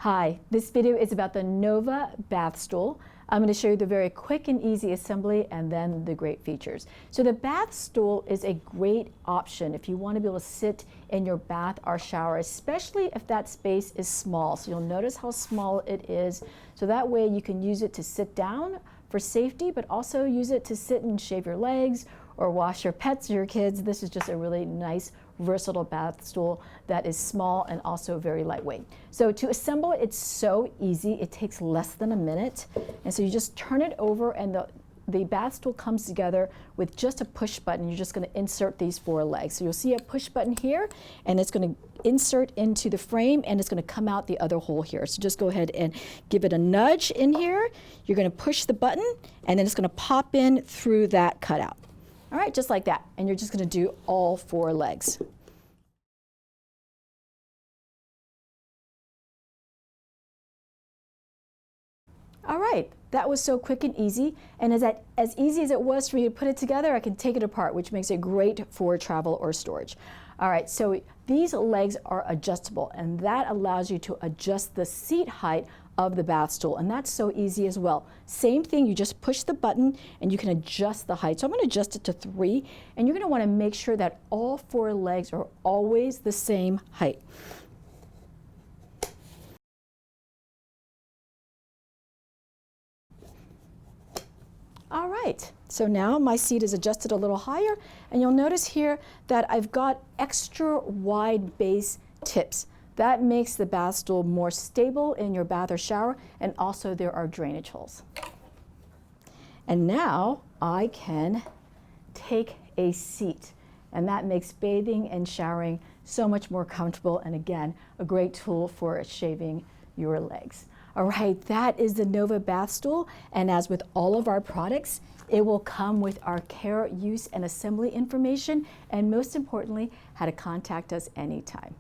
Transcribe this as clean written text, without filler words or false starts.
Hi, this video is about the Nova Bath Stool. I'm going to show you the very quick and easy assembly and then the great features. So the bath stool is a great option if you want to be able to sit in your bath or shower, especially if that space is small. So you'll notice how small it is. So that way you can use it to sit down for safety, but also use it to sit and shave your legs or wash your pets or your kids. This is just a really nice, versatile bath stool that is small and also very lightweight. So to assemble, it's so easy. It takes less than a minute. And so you just turn it over and the bath stool comes together with just a push button. You're just going to insert these four legs. So you'll see a push button here, and it's going to insert into the frame, and it's going to come out the other hole here. So just go ahead and give it a nudge in here. You're going to push the button, and then it's going to pop in through that cutout. All right, just like that. And you're just going to do all four legs. All right, that was so quick and easy. And as easy as it was for you to put it together, I can take it apart, which makes it great for travel or storage. All right, so these legs are adjustable, and that allows you to adjust the seat height of the bath stool, and that's so easy as well. Same thing, you just push the button and you can adjust the height. So I'm going to adjust it to 3, and you're going to want to make sure that all four legs are always the same height. All right, so now my seat is adjusted a little higher, and you'll notice here that I've got extra wide base tips. That makes the bath stool more stable in your bath or shower, and also there are drainage holes. And now I can take a seat, and that makes bathing and showering so much more comfortable, and again, a great tool for shaving your legs. All right, that is the Nova Bath Stool, and as with all of our products, it will come with our care, use, and assembly information, and most importantly, how to contact us anytime.